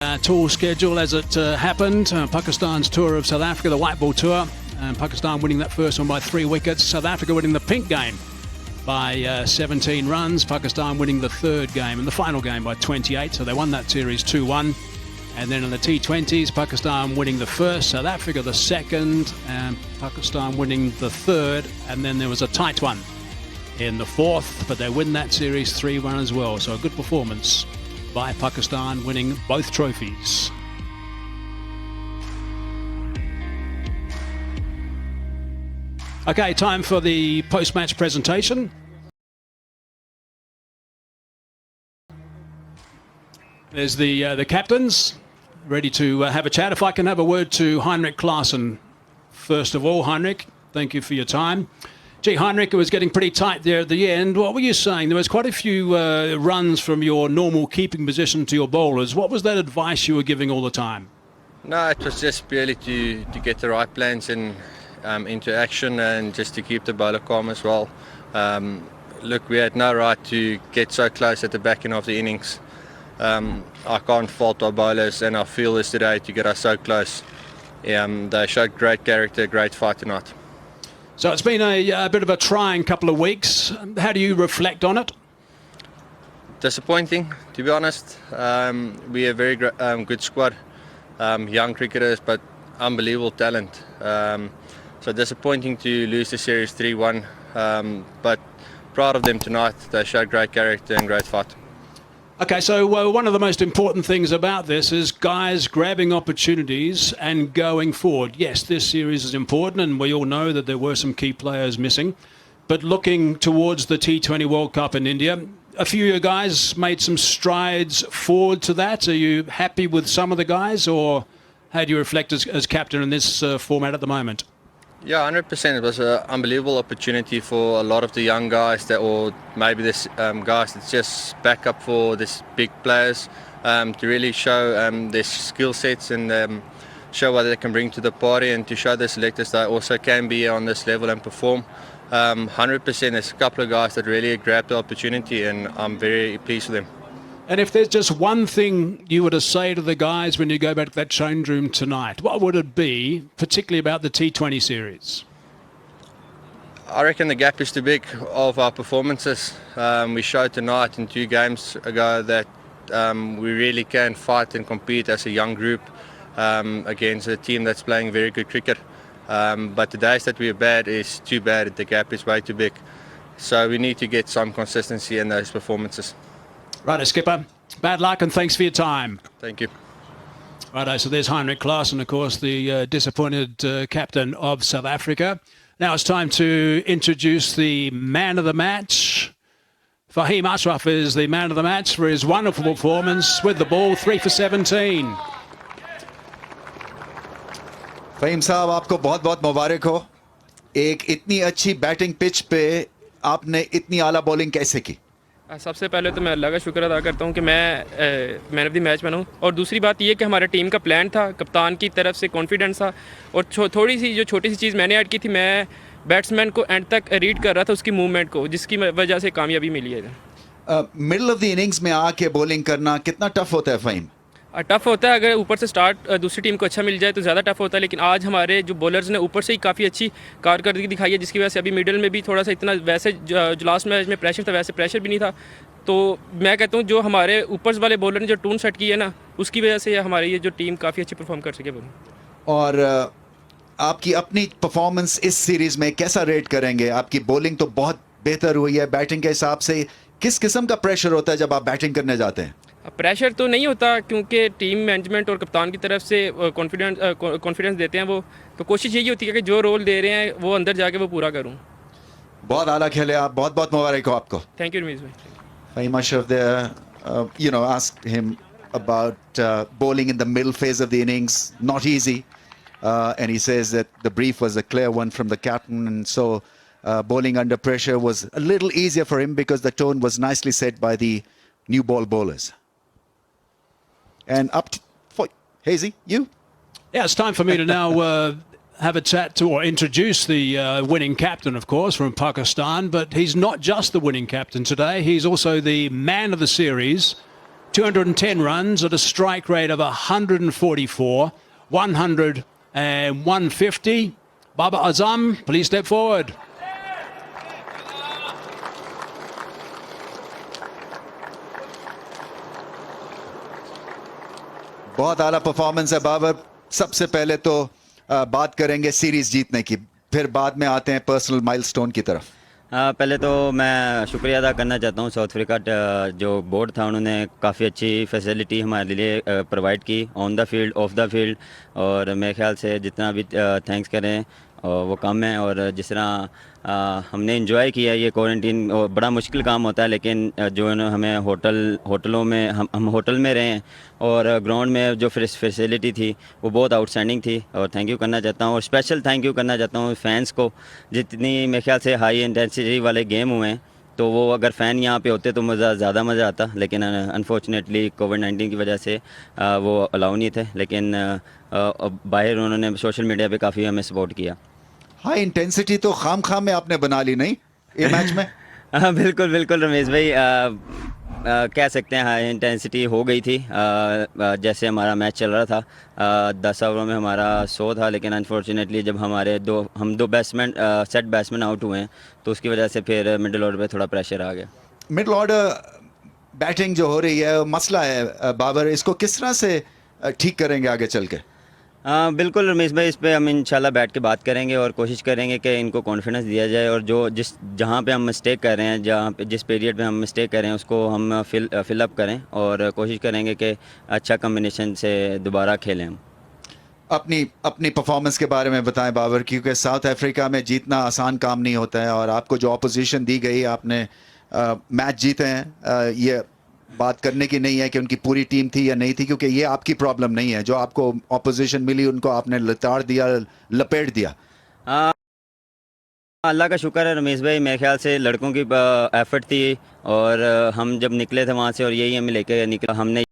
Tour schedule as it happened. Pakistan's tour of South Africa, the white ball tour. Pakistan winning that first one by 3 wickets. South Africa winning the pink game by 17 runs. Pakistan winning the third game and the final game by 28. So they won that series 2-1. And then in the T20s, Pakistan winning the first, South Africa the second, and Pakistan winning the third. And then there was a tight one in the fourth, but they win that series 3-1 as well. So a good performance by Pakistan, winning both trophies. Okay, time for the post-match presentation. There's the captains ready to have a chat. If I can have a word to Heinrich Klaassen first of all. Heinrich, thank you for your time. Gee, Heinrich, it was getting pretty tight there at the end. What were you saying? There was quite a few runs from your normal keeping position to your bowlers. What was that advice you were giving all the time? No, it was just purely to get the right plans and into action, and just to keep the bowler calm as well. Look, we had no right to get so close at the back end of the innings. I can't fault our bowlers and our fielders today to get us so close. They showed great character, great fight tonight. So it's been a bit of a trying couple of weeks. How do you reflect on it? Disappointing, to be honest. We are a very good squad, young cricketers, but unbelievable talent. So disappointing to lose the series 3-1, but proud of them tonight. They showed great character and great fight. Okay, so one of the most important things about this is guys grabbing opportunities and going forward. Yes, this series is important, and we all know that there were some key players missing. But looking towards the T20 World Cup in India, a few of your guys made some strides forward to that. Are you happy with some of the guys, or how do you reflect as captain in this format at the moment? Yeah, 100%. It was an unbelievable opportunity for a lot of the young guys, or maybe this guys that's just back up for these big players, to really show their skill sets and show what they can bring to the party, and to show the selectors that also can be on this level and perform. 100%. There's a couple of guys that really grabbed the opportunity, and I'm very pleased with them. And if there's just one thing you were to say to the guys when you go back to that change room tonight, what would it be, particularly about the T20 series? I reckon the gap is too big of our performances. We showed tonight and 2 games ago that we really can fight and compete as a young group against a team that's playing very good cricket. But the days that we're bad is too bad. The gap is way too big. So we need to get some consistency in those performances. Righto, Skipper. Bad luck and thanks for your time. Thank you. Righto, so there's Heinrich Klaassen, of course, the disappointed captain of South Africa. Now it's time to introduce the man of the match. Faheem Ashram is the man of the match for his wonderful performance with the ball, 3 for 17. Faheem साहब, आपको बहुत-बहुत मुबारक हो. एक इतनी अच्छी batting pitch पे आपने इतनी आला बॉलिंग कैसे की? सबसे पहले तो मैं अल्लाह का शुक्र अदा करता हूँ कि मैं मैन ऑफ द मैच बना हूँ. और दूसरी बात ये कि हमारे टीम का प्लान था, कप्तान की तरफ से कॉन्फिडेंस था, और थोड़ी सी जो छोटी सी चीज़ मैंने ऐड की थी, मैं बैट्समैन को एंड तक रीड कर रहा था उसकी मूवमेंट को, जिसकी वजह से कामयाबी मिली है. मिडल ऑफ द इनिंग्स में आके बॉलिंग करना कितना टफ होता है फहीम? टफ़ होता है. अगर ऊपर से स्टार्ट दूसरी टीम को अच्छा मिल जाए तो ज़्यादा टफ़ होता है, लेकिन आज हमारे जो बॉलर्स ने ऊपर से ही काफ़ी अच्छी कारकर्दगी दिखाई है, जिसकी वजह से अभी मिडल में भी थोड़ा सा इतना, वैसे जो लास्ट मैच में प्रेशर था वैसे प्रेशर भी नहीं था. तो मैं कहता हूँ जो हमारे ऊपर वाले बॉलर ने जो टून सेट की है ना, उसकी वजह से हमारी ये जो टीम काफ़ी अच्छी परफॉर्म कर सके. और आपकी अपनी परफॉर्मेंस इस सीरीज़ में कैसा रेट करेंगे? आपकी बॉलिंग तो बहुत बेहतर हुई है. बैटिंग के हिसाब से किस किस्म का प्रेशर होता है जब आप बैटिंग करने जाते हैं? प्रेशर तो नहीं होता, क्योंकि टीम मैनेजमेंट और कप्तान की तरफ से कॉन्फिडेंस देते हैं वो. तो कोशिश यही होती है कि जो रोल दे रहे हैं वो अंदर जाके वो पूरा करूं. बहुत आला खेले आप. बहुत बहुत मुबारक हो आपको. थैंक यू रमीज भाई. Faheem Ashraf there, asked him about bowling in the middle phase of the innings. Not easy. And he says that the brief was a clear one from the captain, and so bowling under pressure was a little easier for him because the tone was nicely set by the new ball bowlers. And up for Hazy, you? Yeah, it's time for me to now have a chat to, or introduce the winning captain, of course, from Pakistan. But he's not just the winning captain today. He's also the man of the series 210 runs at a strike rate of 144, 100 and 150. Baba Azam, please step forward. बहुत आला performance है बाबर। सबसे पहले तो बात करेंगे series जीतने की, फिर बाद में आते हैं पर्सनल माइलस्टोन की तरफ। पहले तो मैं शुक्रिया अदा करना चाहता हूँ साउथ अफ्रीका जो बोर्ड था, उन्होंने काफ़ी अच्छी फैसिलिटी हमारे लिए प्रोवाइड की on the field, of the field, और मेरे ख्याल से जितना भी थैंक्स करें वो कम है। और जिस तरह हमने इंजॉय किया ये क्वारंटीन, बड़ा मुश्किल काम होता है, लेकिन जो हमें होटलों में हम होटल में रहे और ग्राउंड में जो फैसिलिटी थी वो बहुत आउटस्टैंडिंग थी, और थैंक यू करना चाहता हूँ। और स्पेशल थैंक यू करना चाहता हूँ फैंस को। जितनी मेरे ख्याल से हाई इंटेंसिटी वाले गेम हुए हैं, तो वो अगर फ़ैन यहाँ पे होते तो ज़्यादा मज़ा आता, लेकिन अनफॉर्चुनेटली कोविड-19 की वजह से वो अलाउ नहीं थे। लेकिन बाहर उन्होंने सोशल मीडिया पे काफ़ी हमें सपोर्ट किया। हाई इंटेंसिटी तो खाम में आपने बना ली नहीं ये मैच में? हाँ बिल्कुल बिल्कुल रमेश भाई, कह सकते हैं हाई इंटेंसिटी हो गई थी। जैसे हमारा मैच चल रहा था, 10 ओवरों में हमारा 100 था, लेकिन अनफॉर्चुनेटली जब हमारे दो बैट्समैन सेट बैट्समैन आउट हुए हैं, तो उसकी वजह से फिर मिडिल ऑर्डर पे थोड़ा प्रेशर आ गया। मिडिल ऑर्डर बैटिंग जो हो रही है मसला है बाबर, इसको किस तरह से ठीक करेंगे आगे चल के? बिल्कुल रमेश भाई, इस पे हम इंशाल्लाह बैठ के बात करेंगे और कोशिश करेंगे कि इनको कॉन्फिडेंस दिया जाए, और जहाँ पे हम मिस्टेक कर रहे हैं, जहाँ पे जिस पीरियड में हम मिस्टेक कर रहे हैं उसको हम फिल अप करें, और कोशिश करेंगे कि अच्छा कम्बिनेशन से दोबारा खेलें हम। अपनी परफॉर्मेंस के बारे में बताएं बाबर, क्योंकि साउथ अफ्रीका में जीतना आसान काम नहीं होता है, और आपको जो अपोजिशन दी गई, आपने मैच जीते हैं। ये बात करने की नहीं है कि उनकी पूरी टीम थी या नहीं थी, क्योंकि ये आपकी प्रॉब्लम नहीं है। जो आपको ऑपोजिशन मिली उनको आपने लताड़ दिया, लपेट दिया। अल्लाह का शुक्र है रमेश भाई, मेरे ख्याल से लड़कों की एफर्ट थी, और हम जब निकले थे वहाँ से और यही हमें लेके निकला, हमने